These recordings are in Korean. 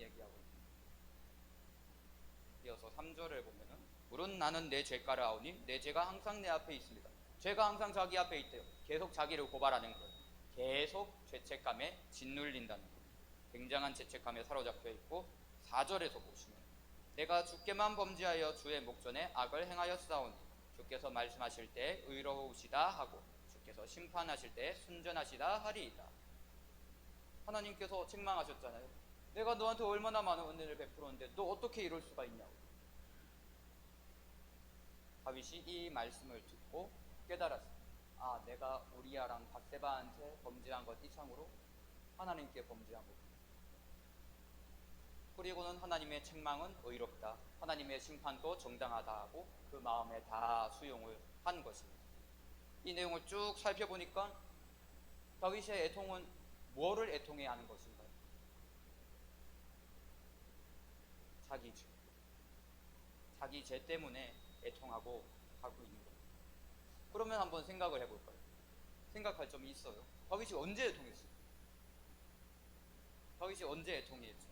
얘기하고 있습니다. 이어서 3절을 보면은 물은 나는 내 죄가를 아오니 내 죄가 항상 내 앞에 있습니다. 죄가 항상 자기 앞에 있대요. 계속 자기를 고발하는 거예요. 계속 죄책감에 짓눌린다는 거예요. 굉장한 죄책감에 사로잡혀 있고 4절에서 보시면 내가 주께만 범죄하여 주의 목전에 악을 행하였사오니 주께서 말씀하실 때 의로우시다 하고 주께서 심판하실 때 순전하시다 하리이다. 하나님께서 책망하셨잖아요. 내가 너한테 얼마나 많은 은혜를 베풀었는데 너 어떻게 이럴 수가 있냐고. 다윗이 이 말씀을 듣고 깨달았습니다. 아, 내가 우리아랑 밧세바한테 범죄한 것 이상으로 하나님께 범죄한 것. 그리고는 하나님의 책망은 의롭다, 하나님의 심판도 정당하다 하고 그 마음에 다 수용을 한 것입니다. 이 내용을 쭉 살펴보니까 다윗의 애통은 뭐를 애통해야 하는 것인가요? 자기 죄. 자기 죄 때문에 애통하고 하고 있는 거예요. 그러면 한번 생각을 해볼까요? 생각할 점이 있어요. 다윗이 언제 애통했어요? 다윗이 언제 애통했죠?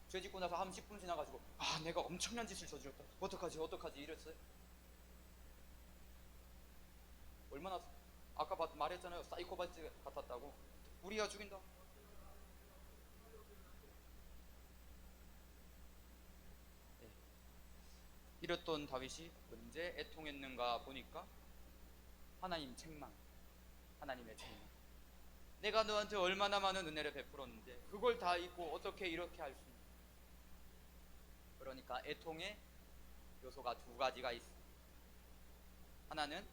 죄 짓고 나서 한 10분 지나가지고 아, 내가 엄청난 짓을 저질렀다, 어떡하지 이랬어요? 얼마나, 아까 말했잖아요. 사이코패스 같았다고. 우리가 죽인다. 네. 이랬던 다윗이 언제 애통했는가 보니까 하나님 책망, 하나님의 책망. 내가 너한테 얼마나 많은 은혜를 베풀었는데 그걸 다 잊고 어떻게 이렇게 할 수 있냐. 그러니까 애통의 요소가 두 가지가 있습니다. 하나는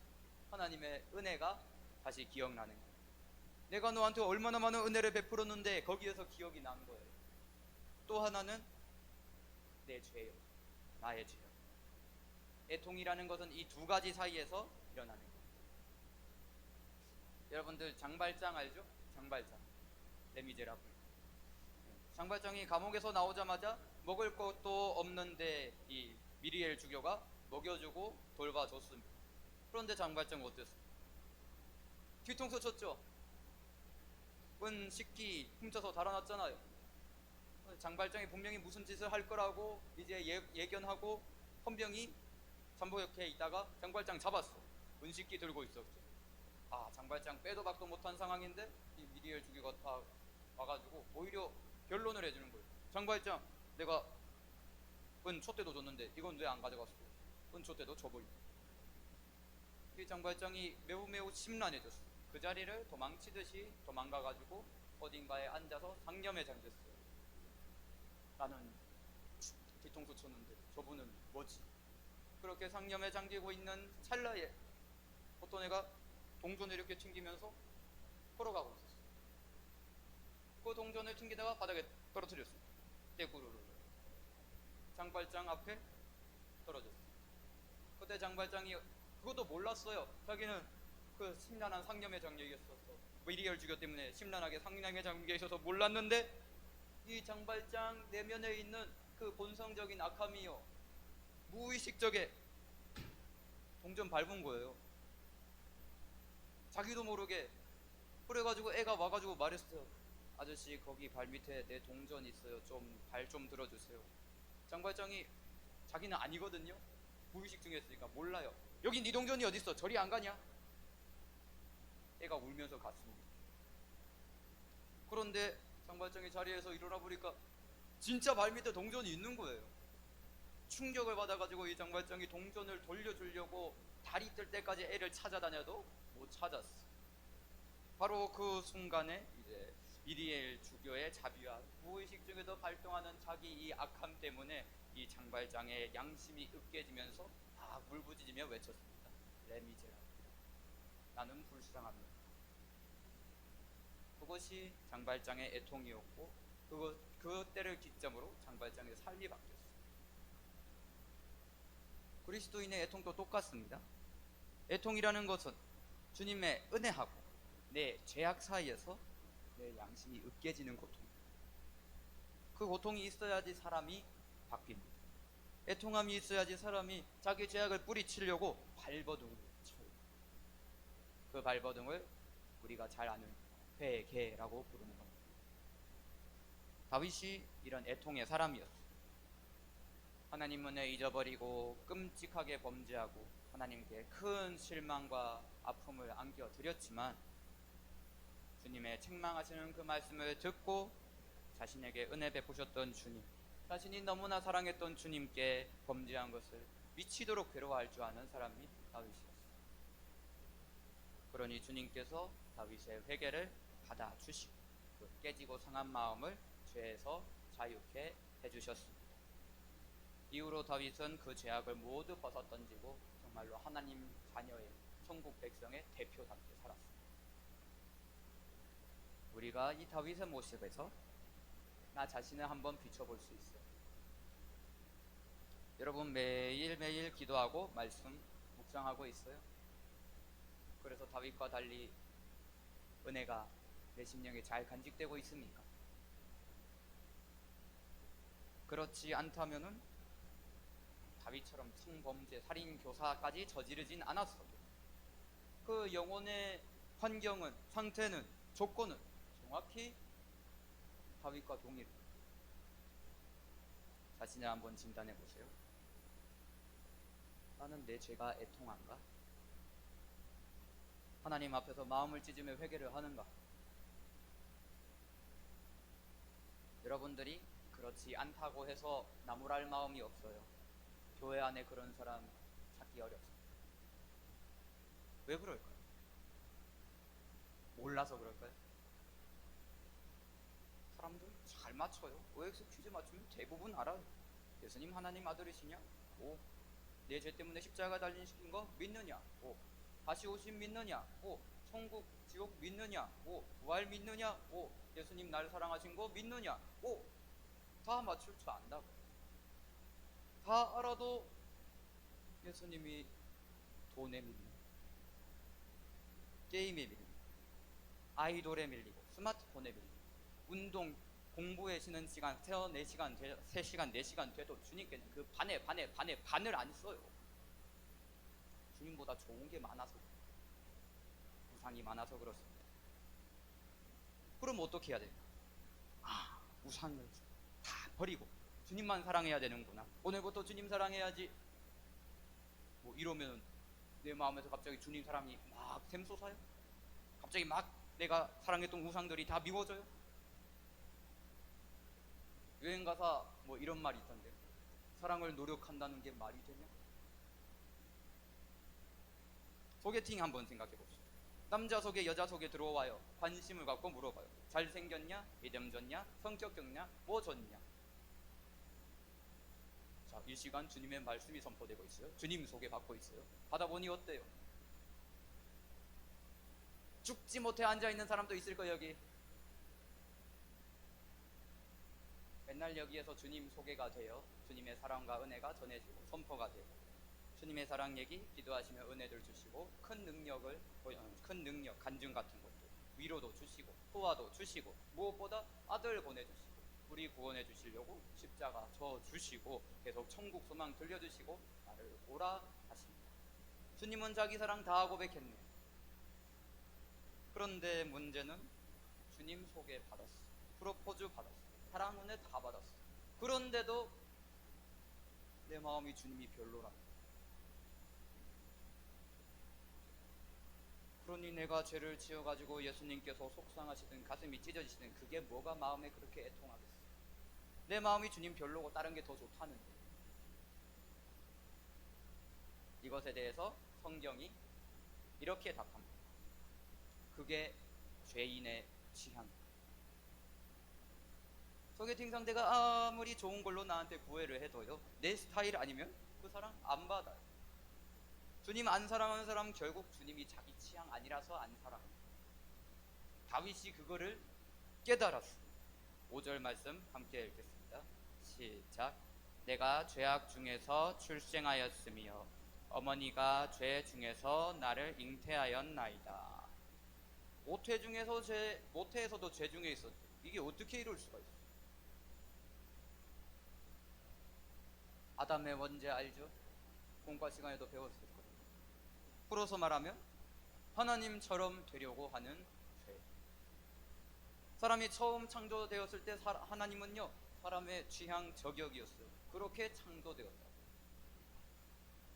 하나님의 은혜가 다시 기억나는 거예요. 내가 너한테 얼마나 많은 은혜를 베풀었는데 거기에서 기억이 난 거예요. 또 하나는 내 죄요, 나의 죄요. 애통이라는 것은 이 두 가지 사이에서 일어나는 거예요. 여러분들 장발장 알죠? 장발장, 레미제라블. 장발장이 감옥에서 나오자마자 먹을 것도 없는데 이 미리엘 주교가 먹여주고 돌봐줬습니다. 그런데 장발장 어땠어요? 뒤통수 쳤죠? 은 식기 훔쳐서 달아났잖아요. 장발장이 분명히 무슨 짓을 할 거라고 이제 예견하고 헌병이 잠복역에 있다가 장발장 잡았어. 은식기 들고 있었죠. 아, 장발장 빼도 박도 못한 상황인데 이 미리엘 주교가 다 와가지고 오히려 변론을 해주는 거예요. 장발장, 내가 은 촛대도 줬는데 이건 왜 안 가져갔어? 은 촛대도 줘버리고. 이 장발장이 매우 심란해졌어. 그 자리를 도망치듯이 도망가가지고 어딘가에 앉아서 상념에 잠겼어요. 나는 뒤통수 쳤는데 저분은 뭐지? 그렇게 상념에 잠기고 있는 찰나에 어떤 애가 동전을 이렇게 튕기면서 걸어가고 있었어요. 그 동전을 튕기다가 바닥에 떨어뜨렸어요. 떼구르르. 장발장 앞에 떨어졌어요. 그때 장발장이 그것도 몰랐어요. 자기는 그 심란한 상념에 잠겨 있었어. 미리엘 주교 때문에 심란하게 상념에 잠겨 있어서 몰랐는데 이 장발장 내면에 있는 그 본성적인 악함이요, 무의식적에 동전 밟은 거예요. 자기도 모르게. 그래가지고 애가 와가지고 말했어요. 아저씨, 거기 발밑에 내 동전 있어요. 좀 발 좀 들어주세요. 장발장이 자기는 아니거든요. 무의식 중에 있으니까 몰라요. 여기 네 동전이 어딨어? 저리 안 가냐? 애가 울면서 갔습니다. 그런데 장발장이 자리에서 일어나 보니까 진짜 발밑에 동전이 있는 거예요. 충격을 받아가지고 이 장발장이 동전을 돌려주려고 다리 뜰 때까지 애를 찾아다녀도 못 찾았어. 바로 그 순간에 이제 미리엘 주교의 자비와 무의식 중에도 발동하는 자기 이 악함 때문에 이 장발장의 양심이 으깨지면서 울부짖으며 외쳤습니다. 레미제라블, 나는 불쌍합니다. 그것이 장발장의 애통이었고 그때를 기점으로 장발장의 삶이 바뀌었어요. 그리스도인의 애통도 똑같습니다. 애통이라는 것은 주님의 은혜하고 내 죄악 사이에서 내 양심이 으깨지는 고통입니다. 그 고통이 있어야지 사람이 바뀝니다. 애통함이 있어야지 사람이 자기 죄악을 뿌리치려고 발버둥을 쳐요. 그 발버둥을 우리가 잘 아는 회개라고 부르는 겁니다. 다윗이 이런 애통의 사람이었어요. 하나님은 잊어버리고 끔찍하게 범죄하고 하나님께 큰 실망과 아픔을 안겨드렸지만 주님의 책망하시는 그 말씀을 듣고 자신에게 은혜 베푸셨던 주님, 자신이 너무나 사랑했던 주님께 범죄한 것을 미치도록 괴로워할 줄 아는 사람이 다윗이었어요. 그러니 주님께서 다윗의 회개를 받아주시고 그 깨지고 상한 마음을 죄에서 자유케 해주셨습니다. 이후로 다윗은 그 죄악을 모두 벗어던지고 정말로 하나님 자녀의 천국 백성의 대표답게 살았습니다. 우리가 이 다윗의 모습에서 나 자신을 한번 비춰볼 수 있어요. 여러분 매일매일 기도하고 말씀 묵상하고 있어요. 그래서 다윗과 달리 은혜가 내 심령에 잘 간직되고 있습니까? 그렇지 않다면은 다윗처럼 성범죄, 살인, 교사까지 저지르진 않았어도 그 영혼의 환경은, 상태는, 조건은 정확히 다윗과 동일해요. 자신을 한번 진단해 보세요. 나는 내 죄가 애통한가? 하나님 앞에서 마음을 찢으며 회개를 하는가? 여러분들이 그렇지 않다고 해서 나무랄 마음이 없어요. 교회 안에 그런 사람 찾기 어렵습니다. 왜 그럴까요? 몰라서 그럴까요? 사람들 잘 맞춰요. OX 퀴즈 맞추면 대부분 알아요. 예수님 하나님 아들이시냐? 오. 내 죄 때문에 십자가 달리신 거 믿느냐? 오. 다시 오심 믿느냐? 오. 천국 지옥 믿느냐? 오. 부활 믿느냐? 오. 예수님 날 사랑하신 거 믿느냐? 오. 다 맞출 줄 안다고. 다 알아도 예수님이 돈에 밀리고 게임에 밀리고 아이돌에 밀리고 스마트폰에 밀리고 운동 공부에 쉬는 시간 4시간 3시간 4시간 돼도 주님께는 그 반을 안 써요. 주님보다 좋은 게 많아서, 우상이 많아서 그렇습니다. 그럼 어떻게 해야 될까? 우상을 다 버리고 주님만 사랑해야 되는구나. 오늘부터 주님 사랑해야지. 뭐 이러면 내 마음에서 갑자기 주님 사랑이 막 샘솟아요? 갑자기 막 내가 사랑했던 우상들이 다 미워져요? 여행가사 뭐 이런 말이 있던데, 사랑을 노력한다는 게 말이 되냐? 소개팅 한번 생각해 봅시다. 남자 속에 여자 속에 들어와요. 관심을 갖고 물어봐요. 잘생겼냐? 믿음 좋냐? 성격 좋냐? 뭐 좋냐? 자, 이 시간 주님의 말씀이 선포되고 있어요. 주님 소개받고 있어요. 받아보니 어때요? 죽지 못해 앉아있는 사람도 있을 거예요. 여기 맨날 여기에서 주님 소개가 돼요. 주님의 사랑과 은혜가 전해지고 선포가 되고 주님의 사랑 얘기 기도하시며 은혜를 주시고 큰 능력 간증 같은 것도 위로도 주시고 도와도 주시고 무엇보다 아들 보내주시고 우리 구원해 주시려고 십자가 져 주시고 계속 천국 소망 들려주시고 나를 오라 하십니다. 주님은 자기 사랑 다 고백했네요. 그런데 문제는 주님 소개 받았어, 프로포즈 받았어, 사랑 은혜 다 받았어. 그런데도 내 마음이 주님이 별로라. 그러니 내가 죄를 지어가지고 예수님께서 속상하시든 가슴이 찢어지시든 그게 뭐가 마음에 그렇게 애통하겠어? 내 마음이 주님 별로고 다른 게 더 좋다는데. 이것에 대해서 성경이 이렇게 답합니다. 그게 죄인의 취향. 소개팅 상대가 아무리 좋은 걸로 나한테 구애를 해도요, 내 스타일 아니면 그 사람 안 받아요. 주님 안 사랑하는 사람 결국 주님이 자기 취향 아니라서 안 사랑해요. 다윗이 그거를 깨달았어요. 5절 말씀 함께 읽겠습니다. 시작. 내가 죄악 중에서 출생하였으며 어머니가 죄 중에서 나를 잉태하였나이다. 모태에서도 죄 중에 있었죠. 이게 어떻게 이룰 수가 있어요? 아담의 원죄 알죠? 공과 시간에도 배웠을 거예요. 풀어서 말하면 하나님처럼 되려고 하는 죄. 사람이 처음 창조되었을 때 하나님은요, 사람의 취향 저격이었어요. 그렇게 창조되었다.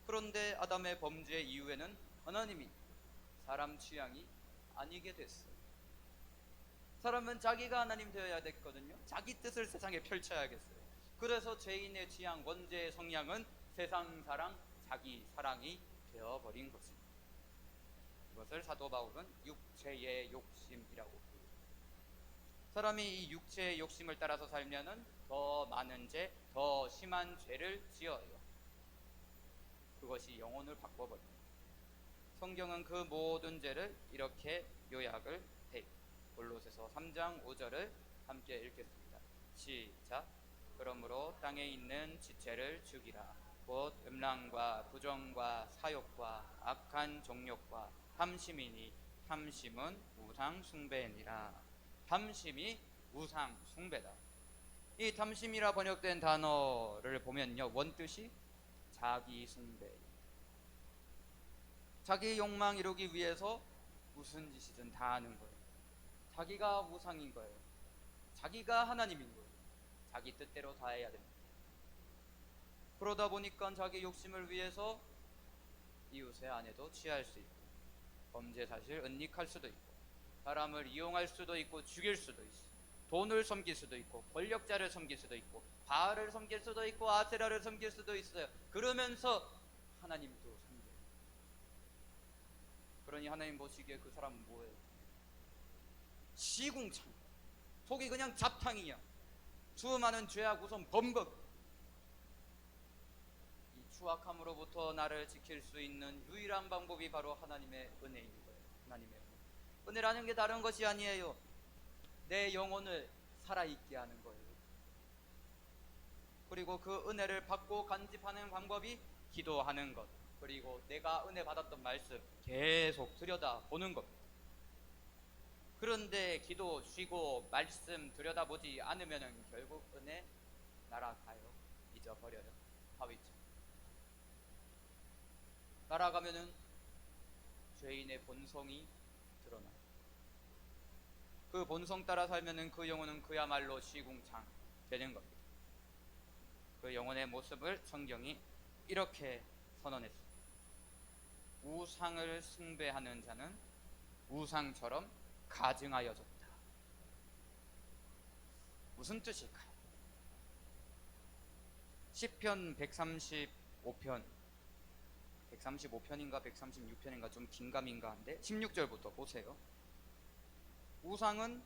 그런데 아담의 범죄 이후에는 하나님이 사람 취향이 아니게 됐어요. 사람은 자기가 하나님 되어야 됐거든요. 자기 뜻을 세상에 펼쳐야겠어요. 그래서 죄인의 취향, 원죄의 성향은 세상 사랑, 자기 사랑이 되어버린 것입니다. 이것을 사도 바울은 육체의 욕심이라고 부릅니다. 사람이 이 육체의 욕심을 따라서 살면은 더 많은 죄, 더 심한 죄를 지어요. 그것이 영혼을 바꿔버립니다. 성경은 그 모든 죄를 이렇게 요약을 해요. 골로새서 3장 5절을 함께 읽겠습니다. 시작. 그러므로 땅에 있는 지체를 죽이라. 곧 음란과 부정과 사욕과 악한 정욕과 탐심이니 탐심은 우상 숭배니라. 탐심이 우상 숭배다. 이 탐심이라 번역된 단어를 보면요, 원뜻이 자기 숭배. 자기 욕망 이루기 위해서 무슨 짓이든 다 하는 거예요. 자기가 우상인 거예요. 자기가 하나님인 거예요. 자기 뜻대로 다 해야 됩니다. 그러다 보니까 자기 욕심을 위해서 이웃의 아내도 취할 수 있고, 범죄 사실 은닉할 수도 있고, 사람을 이용할 수도 있고, 죽일 수도 있어. 돈을 섬길 수도 있고, 권력자를 섬길 수도 있고, 바알을 섬길 수도 있고, 아세라를 섬길 수도 있어요. 그러면서 하나님도 섬겨요. 그러니 하나님 보시기에 그 사람은 뭐예요? 시궁창. 속이 그냥 잡탕이야. 수많은 죄악 우선 범벅. 이 추악함으로부터 나를 지킬 수 있는 유일한 방법이 바로 하나님의 은혜인 거예요. 하나님의 은혜. 은혜라는 게 다른 것이 아니에요. 내 영혼을 살아있게 하는 거예요. 그리고 그 은혜를 받고 간직하는 방법이 기도하는 것, 그리고 내가 은혜 받았던 말씀 계속 들여다보는 것. 그런데 기도 쉬고 말씀 들여다보지 않으면 결국 은혜 날아가요. 잊어버려요. 다윗처럼 날아가면은 죄인의 본성이 드러나요. 그 본성 따라 살면은 그 영혼은 그야말로 시궁창 되는 겁니다. 그 영혼의 모습을 성경이 이렇게 선언했습니다. 우상을 숭배하는 자는 우상처럼 가증하여졌다. 무슨 뜻일까요? 시편 135편 135편인가 136편인가 좀 긴가민가한데 16절부터 보세요. 우상은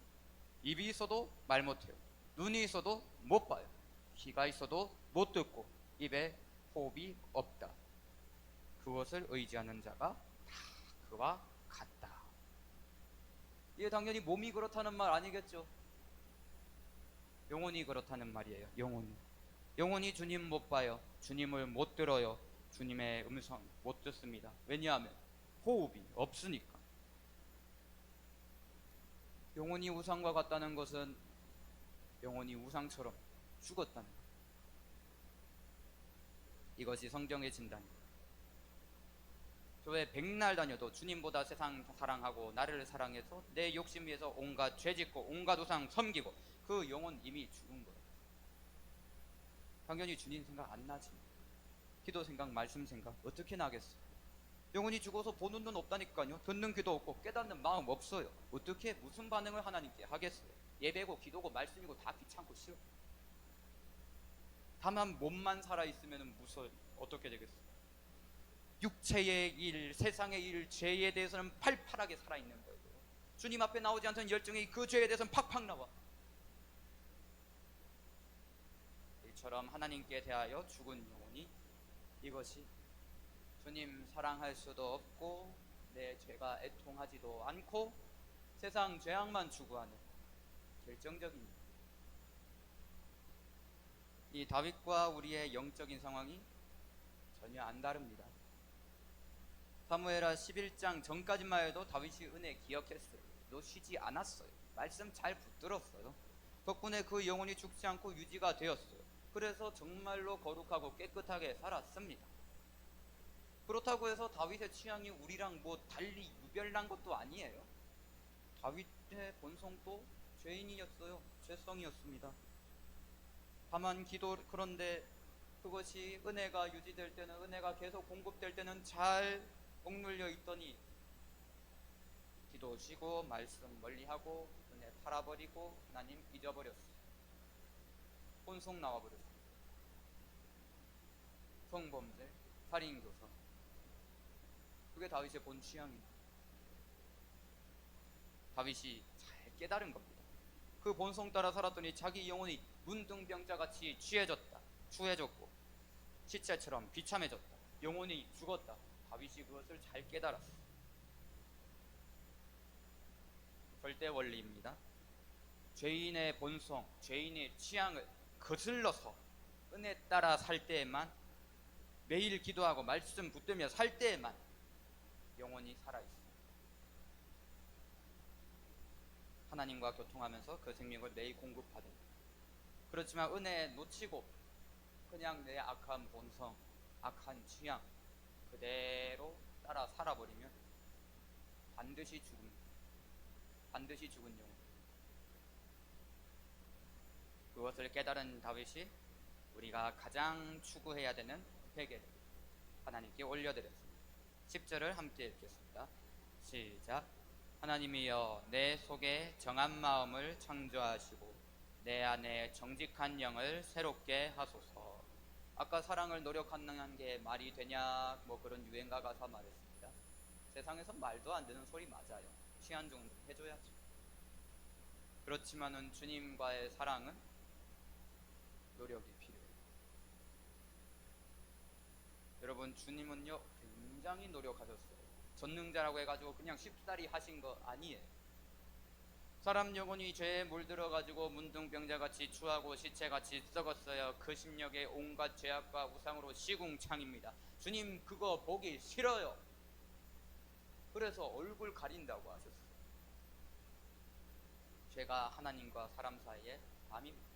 입이 있어도 말 못해요. 눈이 있어도 못 봐요. 귀가 있어도 못 듣고 입에 호흡이 없다. 그것을 의지하는 자가 다 그와 같다. 이게 당연히 몸이 그렇다는 말 아니겠죠? 영혼이 그렇다는 말이에요. 영혼이 주님 못 봐요. 주님을 못 들어요. 주님의 음성 못 듣습니다. 왜냐하면 호흡이 없으니까. 영혼이 우상과 같다는 것은 영혼이 우상처럼 죽었다는 것. 이것이 성경의 진단입니다. 교회 백날 다녀도 주님보다 세상 사랑하고 나를 사랑해서 내 욕심 위해서 온갖 죄 짓고 온갖 우상 섬기고 그 영혼 이미 죽은 거예요. 당연히 주님 생각 안 나지. 기도 생각, 말씀 생각 어떻게 나겠어요? 영혼이 죽어서 보는 눈 없다니까요. 듣는 귀도 없고 깨닫는 마음 없어요. 어떻게 무슨 반응을 하나님께 하겠어요? 예배고 기도고 말씀이고 다 귀찮고 싫어. 다만 몸만 살아있으면 어떻게 되겠어요? 육체의 일, 세상의 일, 죄에 대해서는 팔팔하게 살아있는 거예요. 주님 앞에 나오지 않던 열정이 그 죄에 대해서는 팍팍 나와. 이처럼 하나님께 대하여 죽은 영혼이, 이것이 주님 사랑할 수도 없고 내 죄가 애통하지도 않고 세상 죄악만 추구하는 결정적인 이 다윗과 우리의 영적인 상황이 전혀 안 다릅니다. 사무엘하 11장 전까지만 해도 다윗이 은혜 기억했어요. 놓치지 않았어요. 말씀 잘 붙들었어요. 덕분에 그 영혼이 죽지 않고 유지가 되었어요. 그래서 정말로 거룩하고 깨끗하게 살았습니다. 그렇다고 해서 다윗의 취향이 우리랑 뭐 달리 유별난 것도 아니에요. 다윗의 본성도 죄인이었어요. 죄성이었습니다. 다만 그런데 그것이 은혜가 유지될 때는, 은혜가 계속 공급될 때는 잘 억눌려 있더니 기도 쉬고 말씀 멀리하고 은혜 팔아버리고 하나님 잊어버렸어요. 혼속 나와버렸어요. 성범죄, 살인교사. 그게 다윗의 본 취향입니다. 다윗이 잘 깨달은 겁니다. 그 본성 따라 살았더니 자기 영혼이 문둥병자같이 추해졌고 시체처럼 비참해졌다. 영혼이 죽었다. 다윗이 그것을 잘 깨달았어. 절대 원리입니다. 죄인의 본성, 죄인의 취향을 거슬러서 은혜 따라 살 때에만, 매일 기도하고 말씀 붙들며 살 때에만 영혼이 살아있습니다. 하나님과 교통하면서 그 생명을 매일 공급받은. 그렇지만 은혜 놓치고 그냥 내 악한 본성, 악한 취향 그대로 따라 살아버리면 반드시 죽습니다. 반드시 죽은 영혼. 그것을 깨달은 다윗이 우리가 가장 추구해야 되는 회개를 하나님께 올려드렸습니다. 10절을 함께 읽겠습니다. 시작. 하나님이여 내 속에 정한 마음을 창조하시고 내 안에 정직한 영을 새롭게 하소서. 아까 사랑을 노력하는 게 말이 되냐 뭐 그런 유행가 가사 말했습니다. 세상에서 말도 안 되는 소리 맞아요. 시한 정도 해줘야죠. 그렇지만은 주님과의 사랑은 노력이 필요해요. 여러분, 주님은요 굉장히 노력하셨어요. 전능자라고 해가지고 그냥 쉽사리 하신 거 아니에요. 사람 영혼이 죄에 물들어가지고 문둥병자같이 추하고 시체같이 썩었어요. 그 심령에 온갖 죄악과 우상으로 시궁창입니다. 주님 그거 보기 싫어요. 그래서 얼굴 가린다고 하셨어요. 죄가 하나님과 사람 사이에 암입니다.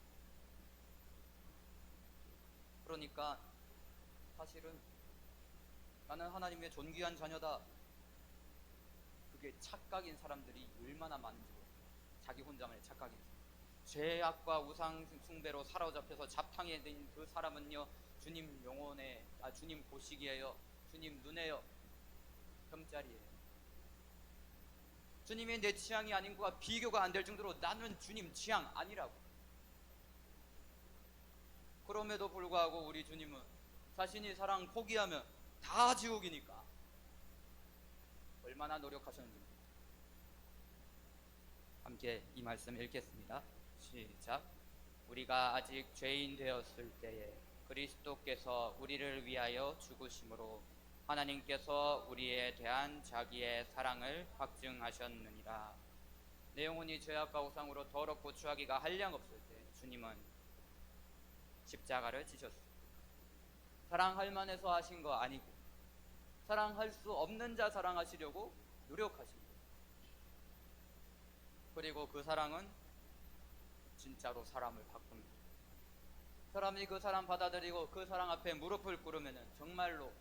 그러니까 사실은 나는 하나님의 존귀한 자녀다, 그게 착각인 사람들이 얼마나 많은지 모르겠어요. 자기 혼자만의 착각인 사람. 죄악과 우상 숭배로 사로잡혀서 잡탕에 든 그 사람은요 주님 영혼에 주님 보시기에요, 주님 눈에요 금짜리예요. 주님이 내 취향이 아닌 거가 비교가 안 될 정도로 나는 주님 취향 아니라고. 그럼에도 불구하고 우리 주님은 자신이 사랑 포기하면 다 지옥이니까 얼마나 노력하셨는지. 함께 이 말씀 읽겠습니다. 시작. 우리가 아직 죄인 되었을 때에 그리스도께서 우리를 위하여 죽으심으로 하나님께서 우리에 대한 자기의 사랑을 확증하셨느니라. 내 영혼이 죄악과 우상으로 더럽고 추하기가 한량없을 때 주님은 십자가를 지셨습니다. 사랑할 만해서 하신 거 아니고 사랑할 수 없는 자 사랑하시려고 노력하신 거예요. 그리고 그 사랑은 진짜로 사람을 바꿉니다. 사람이 그 사랑 받아들이고 그 사랑 앞에 무릎을 꿇으면 정말로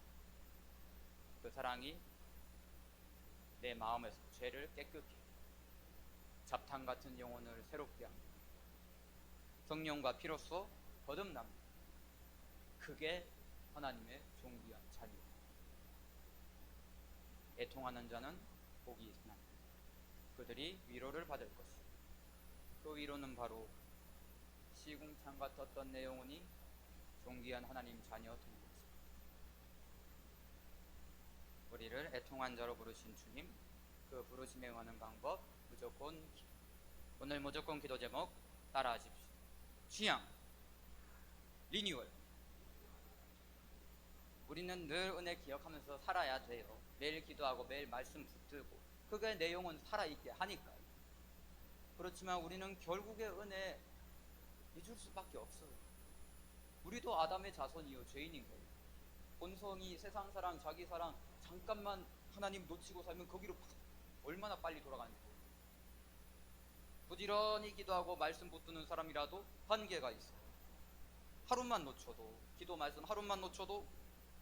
그 사랑이 내 마음에서 죄를 깨끗게, 잡탕 같은 영혼을 새롭게 합니다. 성령과 피로써 거듭납니다. 그게 하나님의 존귀한 자녀입니다. 애통하는 자는 복이 있나니 그들이 위로를 받을 것이요. 그 위로는 바로 시궁창 같았던 내 영혼이 존귀한 하나님 자녀 된 것입니다. 우리를 애통한 자로 부르신 주님, 그 부르심에 응하는 방법 무조건 기도. 오늘 무조건 기도 제목 따라하십시오. 취향 리뉴얼. 우리는 늘 은혜 기억하면서 살아야 돼요. 매일 기도하고 매일 말씀 붙들고 그게 내 영혼 살아있게 하니까요. 그렇지만 우리는 결국에 은혜 잊을 수밖에 없어요. 우리도 아담의 자손이요 죄인인 거예요. 본성이 세상 사랑, 자기 사랑 잠깐만 하나님 놓치고 살면 거기로 얼마나 빨리 돌아가는지 모르겠어요. 부지런히 기도하고 말씀 붙드는 사람이라도 한계가 있어요. 하루만 놓쳐도, 기도 말씀 하루만 놓쳐도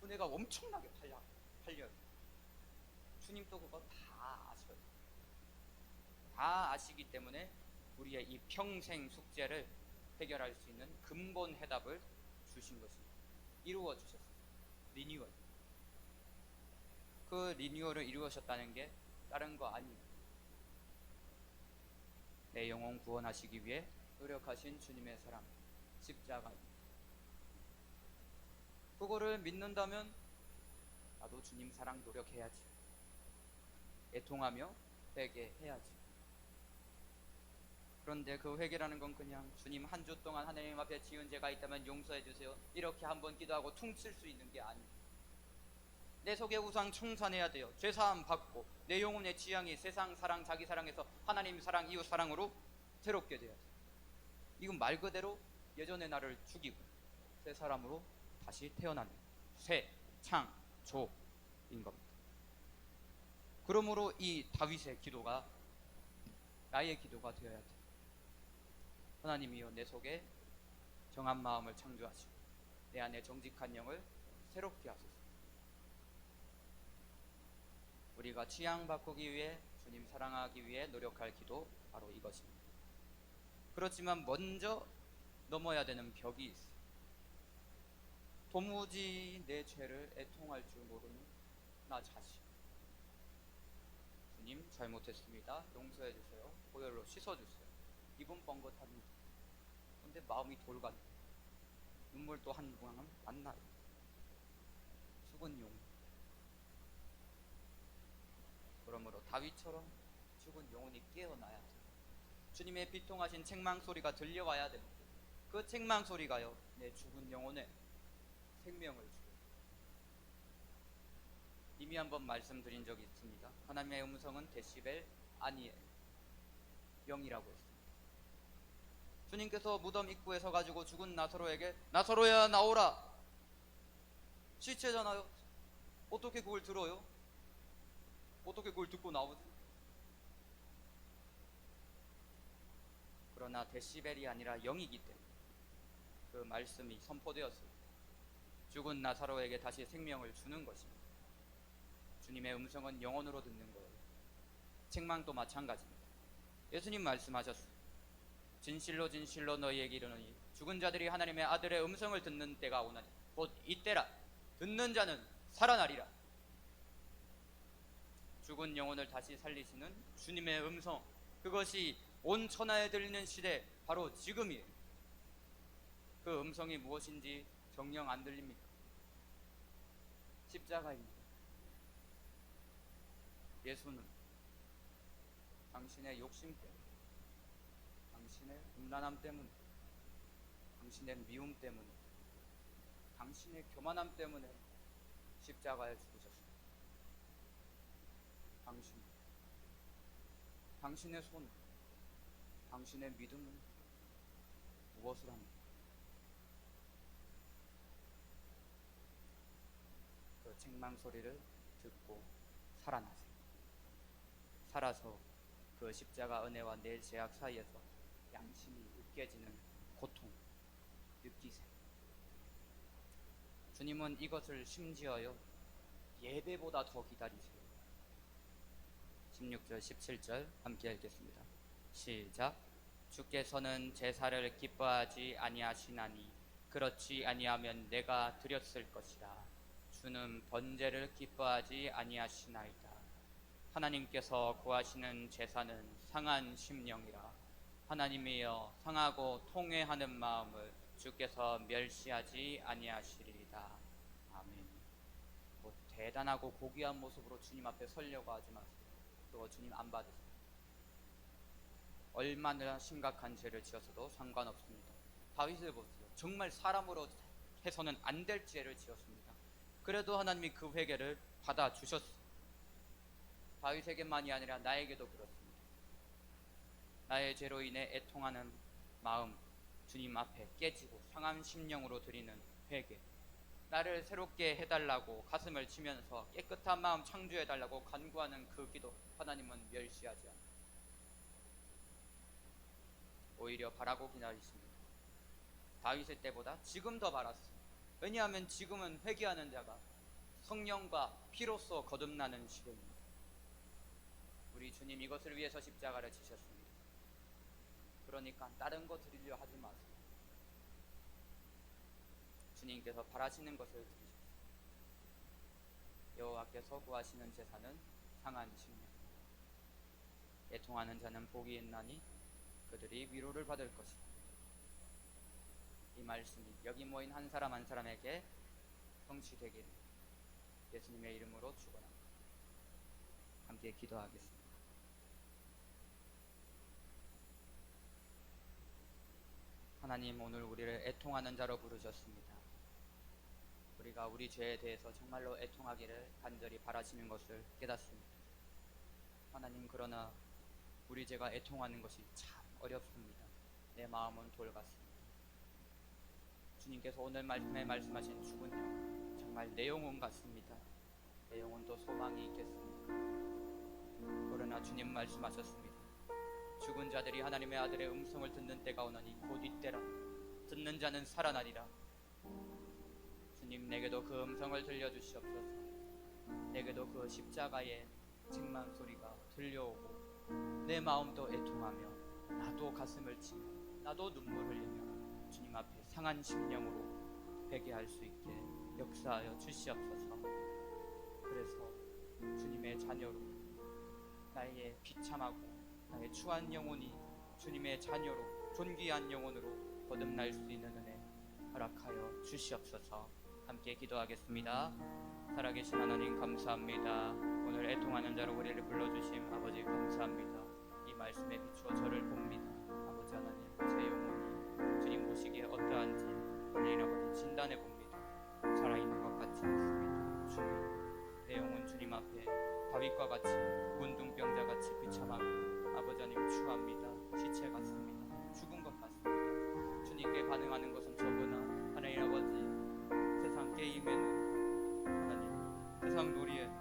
은혜가 엄청나게 팔려요. 주님도 그거 다 아셔요. 다 아시기 때문에 우리의 이 평생 숙제를 해결할 수 있는 근본 해답을 주신 것입니다. 이루어 주셨어요. 리뉴얼. 그 리뉴얼을 이루셨다는 게 다른 거 아니에요. 내 영혼 구원하시기 위해 노력하신 주님의 사랑, 십자가입니다. 그거를 믿는다면 나도 주님 사랑 노력해야지. 애통하며 회개해야지. 그런데 그 회개라는 건 그냥 주님 한 주 동안 하나님 앞에 지은 죄가 있다면 용서해 주세요, 이렇게 한번 기도하고 퉁칠 수 있는 게 아니에요. 내 속의 우상 청산해야 돼요. 죄사함 받고 내 영혼의 지향이 세상 사랑, 자기 사랑에서 하나님 사랑, 이웃 사랑으로 새롭게 돼야 돼요. 이건 말 그대로 예전의 나를 죽이고 새 사람으로 다시 태어나는 새 창조인 겁니다. 그러므로 이 다윗의 기도가 나의 기도가 되어야 돼. 하나님이여, 내 속에 정한 마음을 창조하시고 내 안에 정직한 영을 새롭게 하소서. 우리가 취향 바꾸기 위해, 주님 사랑하기 위해 노력할 기도, 바로 이것입니다. 그렇지만 먼저 넘어야 되는 벽이 있어요. 도무지 내 죄를 애통할 줄 모르는 나 자신. 주님, 잘못했습니다. 용서해 주세요. 보혈로 씻어 주세요. 입은 뻥긋합니다. 근데 마음이 돌간다. 눈물도 한 방울 안 나요. 죽은 용. 그러므로 다윗처럼 죽은 영혼이 깨어나야 돼요. 주님의 비통하신 책망 소리가 들려와야 됩니다. 그 책망 소리가요, 내 죽은 영혼에 생명을 주고. 이미 한번 말씀드린 적이 있습니다. 하나님의 음성은 데시벨 아니에요. 0이라고 했습니다. 주님께서 무덤 입구에 서가지고 죽은 나사로에게 나사로야 나오라, 시체잖아요. 어떻게 그걸 들어요? 어떻게 그걸 듣고 나오지? 그러나 데시벨이 아니라 0이기 때문에 그 말씀이 선포되었습니다. 죽은 나사로에게 다시 생명을 주는 것입니다. 주님의 음성은 영혼으로 듣는 거예요. 책망도 마찬가지입니다. 예수님 말씀하셨어요. 진실로 진실로 너희에게 이르노니 죽은 자들이 하나님의 아들의 음성을 듣는 때가 오나니 곧 이때라. 듣는 자는 살아나리라. 죽은 영혼을 다시 살리시는 주님의 음성, 그것이 온 천하에 들리는 시대, 바로 지금이에요. 그 음성이 무엇인지 정녕 안 들립니까? 십자가입니다. 예수는 당신의 욕심 때문에, 당신의 음란함 때문에, 당신의 미움 때문에, 당신의 교만함 때문에 십자가에 죽으셨습니다. 당신의 손, 당신의 믿음은 무엇을 합니까? 그 책망 소리를 듣고 살아나세요. 살아서 그 십자가 은혜와 내 죄악 사이에서 양심이 으깨지는 고통 느끼세요. 주님은 이것을 심지어요, 예배보다 더 기다리세요. 16절 17절 함께 읽겠습니다. 시작. 주께서는 제사를 기뻐하지 아니하시나니 그렇지 아니하면 내가 드렸을 것이라. 주는 번제를 기뻐하지 아니하시나이다. 하나님께서 구하시는 제사는 상한 심령이라. 하나님이여, 상하고 통회하는 마음을 주께서 멸시하지 아니하시리이다. 아멘. 뭐 대단하고 고귀한 모습으로 주님 앞에 서려고 하지 마세요. 그거 주님 안 받으세요. 얼마나 심각한 죄를 지었어도 상관없습니다. 다윗을 보세요. 정말 사람으로 해서는 안 될 죄를 지었습니다. 그래도 하나님이 그 회개를 받아주셨어요. 다윗에게만이 아니라 나에게도 그렇습니다. 나의 죄로 인해 애통하는 마음 주님 앞에 깨지고 상한 심령으로 드리는 회개, 나를 새롭게 해달라고 가슴을 치면서 깨끗한 마음 창조해달라고 간구하는 그 기도, 하나님은 멸시하지 않아요. 오히려 바라고 기다리십니다. 다윗의 때보다 지금 더 바랐어요. 왜냐하면 지금은 회개하는 자가 성령과 피로써 거듭나는 시대입니다. 우리 주님 이것을 위해서 십자가를 지셨습니다. 그러니까 다른 거 드리려 하지 마세요. 주님께서 바라시는 것을 드리십시오. 여호와께서 구하시는 제사는 상한 심령. 애통하는 자는 복이 있나니 그들이 위로를 받을 것이다. 이 말씀이 여기 모인 한 사람 한 사람에게 성취되기를 예수님의 이름으로 축원합니다. 함께 기도하겠습니다. 하나님, 오늘 우리를 애통하는 자로 부르셨습니다. 우리가 우리 죄에 대해서 정말로 애통하기를 간절히 바라시는 것을 깨닫습니다. 하나님, 그러나 우리 죄가 애통하는 것이 참 어렵습니다. 내 마음은 돌 같습니다. 주님께서 오늘 말씀에 말씀하신 죽은 영혼, 정말 내 영혼 같습니다. 내 영혼도 소망이 있겠습니다. 그러나 주님 말씀하셨습니다. 죽은 자들이 하나님의 아들의 음성을 듣는 때가 오나니 곧 이때라. 듣는 자는 살아나리라. 주님, 내게도 그 음성을 들려주시옵소서. 내게도 그 십자가의 책망 소리가 들려오고 내 마음도 애통하며 나도 가슴을 치며 나도 눈물 흘리며 주님 앞에 상한 심령으로 회개할 수 있게 역사하여 주시옵소서. 그래서 주님의 자녀로 나의 비참하고 나의 추한 영혼이 주님의 자녀로 존귀한 영혼으로 거듭날 수 있는 은혜 허락하여 주시옵소서. 함께 기도하겠습니다. 살아계신 하나님 감사합니다. 오늘 애통하는 자로 우리를 불러주심 아버지 감사합니다. 이 말씀에 비추어 저를 봅니다. 아버지 하나님, 제 영혼이 주님 보시기에 어떠한지 하나님 아버지 진단해 봅니다. 살아있는 것 같지 않습니다. 주님, 내 영혼 주님 앞에 다윗과 같이 문둥병자같이 비참하고 아버지 하나님 추합니다. 시체 같습니다. 죽은 것 같습니다. 주님께 반응하는 것은 적으나 하나님 아버지 세상 게임에는 하나님 세상 놀이에는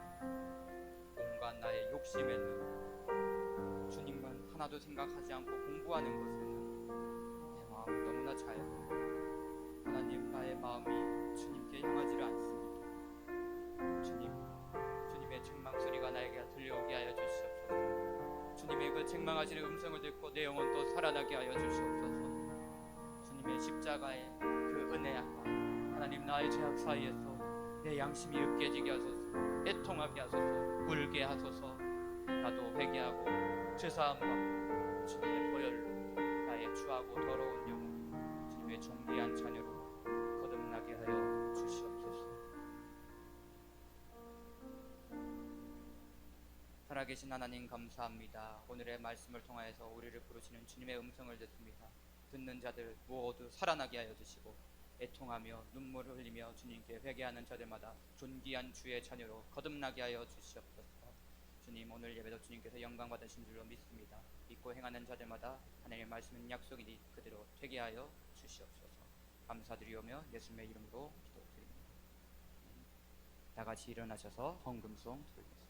온갖 나의 욕심에는 주님만 하나도 생각하지 않고 공부하는 것에는 내 마음이 너무나 자유합니다. 하나님, 나의 마음이 주님께 향하지를 않습니다. 주님의 책망 소리가 나에게 들려오게 하여 주시옵소서. 주님의 그 책망하시는 음성을 듣고 내 영혼도 살아나게 하여 주시옵소서. 주님의 십자가의 그 은혜와 하나님, 나의 죄악 사이에서 내 양심이 으깨지게 하소서. 애통하게 하소서. 울게 하소서. 나도 회개하고 죄사함 받고 주님의 보혈로 나의 추하고 더러운 영혼 주님의 존귀한 자녀로 거듭나게 하여 주시옵소서. 살아계신 하나님 감사합니다. 오늘의 말씀을 통하여서 우리를 부르시는 주님의 음성을 듣습니다. 듣는 자들 모두 살아나게 하여 주시고 애통하며 눈물을 흘리며 주님께 회개하는 자들마다 존귀한 주의 자녀로 거듭나게 하여 주시옵소서. 주님, 오늘 예배도 주님께서 영광 받으신 줄로 믿습니다. 믿고 행하는 자들마다 하나님의 말씀은 약속이니 그대로 되게 하여 주시옵소서. 감사드리오며 예수님의 이름으로 기도드립니다. 다 같이 일어나셔서 헌금송 드리겠습니다.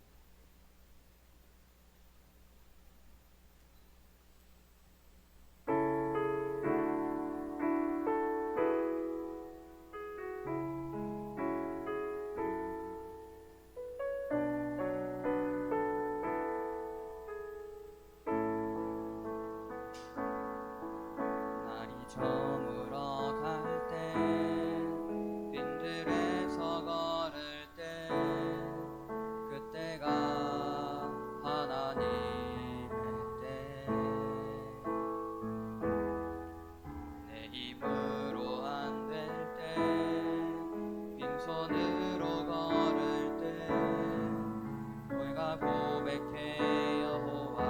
저물어 갈 때 빈들에서 걸을 때 그때가 하나님의 때 내 힘으로 안 될 때 빈손으로 걸을 때 너희가 고백해 여호와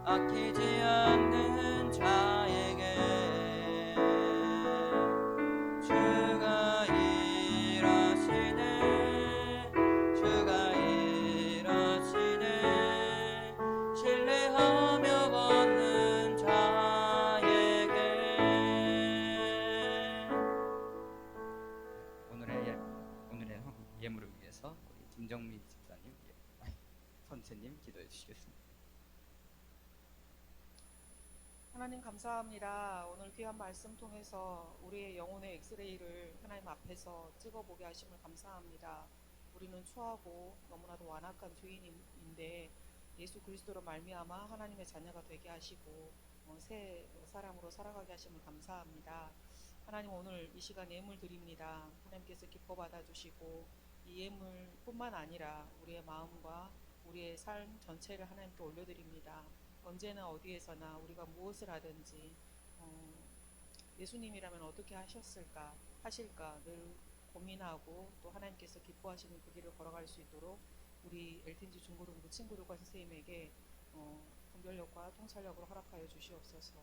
아끼지 않는 자에게 주가 일하시네 주가 일하시네 신뢰하며 걷는 자에게. 오늘의 예물을 위해서 우리 김정미 집사님, 선생님 기도해 주시겠습니다. 하나님 감사합니다. 오늘 귀한 말씀 통해서 우리의 영혼의 엑스레이를 하나님 앞에서 찍어보게 하심을 감사합니다. 우리는 추하고 너무나도 완악한 죄인인데 예수 그리스도로 말미암아 하나님의 자녀가 되게 하시고 새 사람으로 살아가게 하심을 감사합니다. 하나님 오늘 이 시간 예물 드립니다. 하나님께서 기뻐 받아주시고 이 예물뿐만 아니라 우리의 마음과 우리의 삶 전체를 하나님께 올려드립니다. 언제나 어디에서나 우리가 무엇을 하든지 예수님이라면 어떻게 하실까 늘 고민하고 또 하나님께서 기뻐하시는 그 길을 걸어갈 수 있도록 우리 엘텐지 중고등부 친구들과 선생님에게 분별력과 통찰력으로 허락하여 주시옵소서.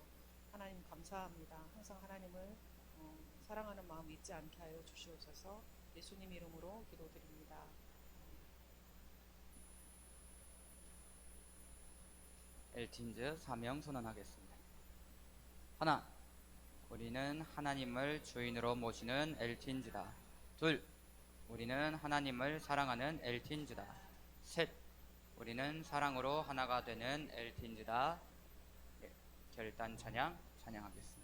하나님 감사합니다. 항상 하나님을 사랑하는 마음 잊지 않게 하여 주시옵소서. 예수님 이름으로 기도드립니다. 엘틴즈 사명 선언하겠습니다. 하나, 우리는 하나님을 주인으로 모시는 엘틴즈다. 둘, 우리는 하나님을 사랑하는 엘틴즈다. 셋, 우리는 사랑으로 하나가 되는 엘틴즈다. 네, 결단 찬양하겠습니다.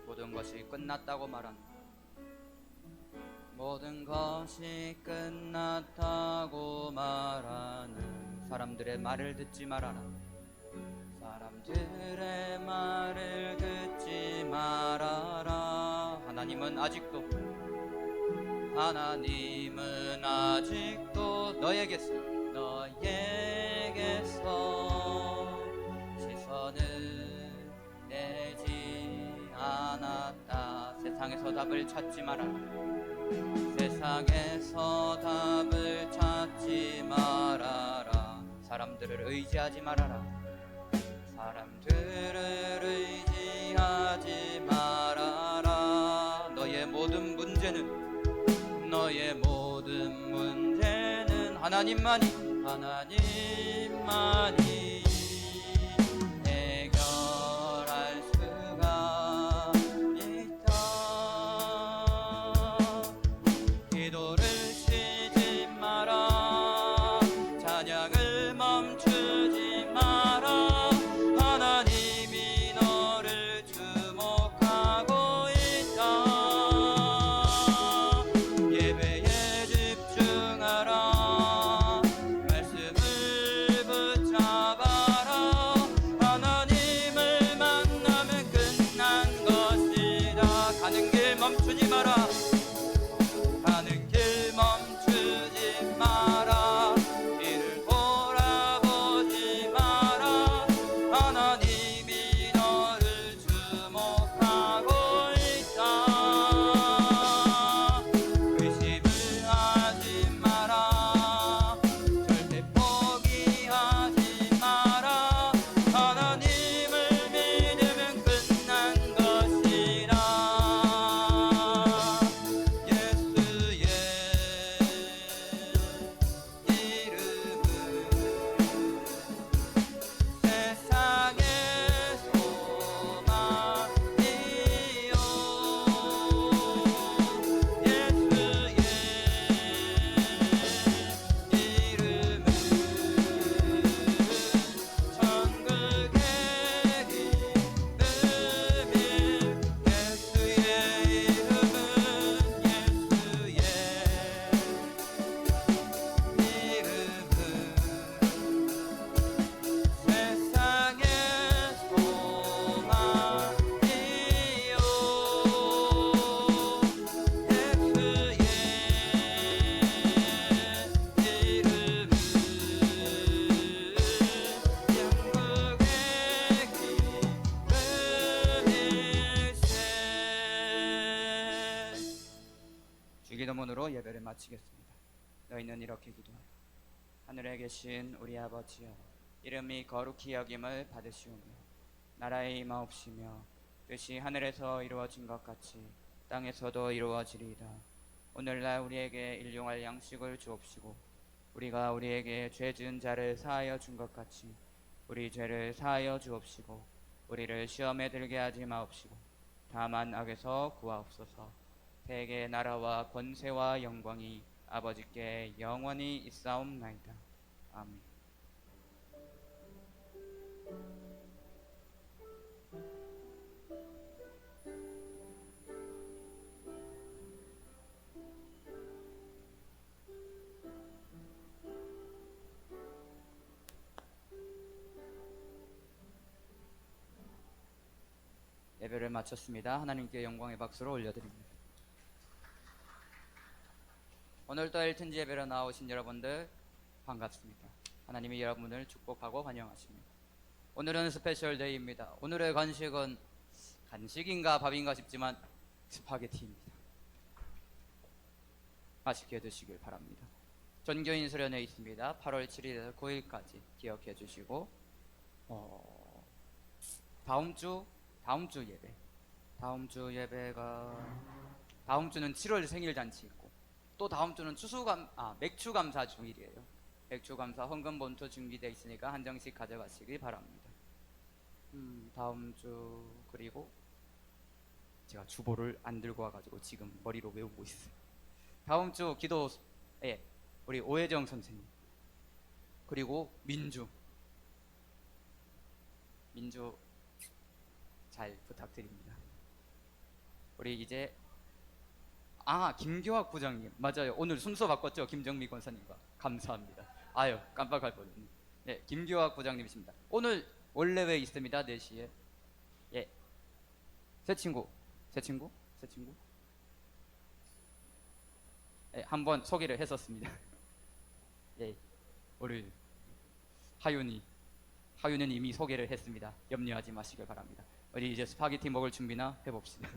모든 것이 끝났다고 말한다. 모든 것이 끝났다고 말하는 사람들의 말을 듣지 말아라. 사람들의 말을 듣지 말아라. 하나님은 아직도 너에게서 시선을 내지 않았다. 세상에서 답을 찾지 말아라. 세상에서 답을 찾지 말아라. 사람들을 의지하지 말아라. 사람들을 의지하지 말아라. 너의 모든 문제는 하나님만이 해결할 수가 있다. 기도를 쉬지 마라. 찬양을 멈추지 마라. 하나님이 너를 주목하고 있다. 예배에 집중하라. 말씀을 붙잡아라. 하나님을 만나면 끝난 것이다. 가는 길 멈추지 마라. 가는 길 멈추지 마라. 뒤를 돌아보지 마라. 하나님이 너를 주목하고 있다. 의심을 하지 마라. 절대 포기하지 마라. 하나님을 믿으면 끝난 것이라. 예수의 이름은 세상의 소망이요. 예수의 이름은 천국의 기쁨이. 예수의 이름은 세상의 소망이요. 예수의 이름은 영국의 기쁨일세. 주기도문으로 예배를 마치겠습니다. 너희는 이렇게 기도하라. 하늘에 계신 우리 아버지여, 이름이 거룩히 여김을 받으시오며 나라의 임하옵시며 뜻이 하늘에서 이루어진 것 같이 땅에서도 이루어지리이다. 오늘날 우리에게 일용할 양식을 주옵시고 우리가 우리에게 죄 지은 자를 사하여 준 것 같이 우리 죄를 사하여 주옵시고 우리를 시험에 들게 하지 마옵시고 다만 악에서 구하옵소서. 대개 나라와 권세와 영광이 아버지께 영원히 있사옵나이다. 아멘. 예배를 마쳤습니다. 하나님께 영광의 박수를 올려드립니다. 오늘도 엘튼지 예배로 나오신 여러분들 반갑습니다. 하나님이 여러분을 축복하고 환영하십니다. 오늘은 스페셜 데이입니다. 오늘의 간식은 간식인가 밥인가 싶지만 스파게티입니다. 맛있게 드시길 바랍니다. 전교인 수련회 있습니다. 8월 7일에서 9일까지 기억해 주시고 다음 주 예배. 다음 주는 7월 생일 잔치 있고 또 다음 주는 맥주 감사 주일이에요. 맥주 감사 헌금 본토 준비되어 있으니까 한 장씩 가져가시기 바랍니다. 다음 주 그리고 제가 주보를 안 들고 와가지고 지금 머리로 외우고 있어요. 다음 주 기도에 우리 오혜정 선생님 그리고 민주 잘 부탁드립니다. 우리 이제 김교학 부장님 맞아요. 오늘 순서 바꿨죠. 김정미 권사님과 감사합니다. 아유 깜빡할 뻔했네. 네, 김교학 부장님이십니다. 오늘 원래 왜 있습니다. 4시에 예, 새 친구 예, 한번 소개를 했었습니다. 예, 우리 하윤은 이미 소개를 했습니다. 염려하지 마시길 바랍니다. 우리 이제 스파게티 먹을 준비나 해봅시다.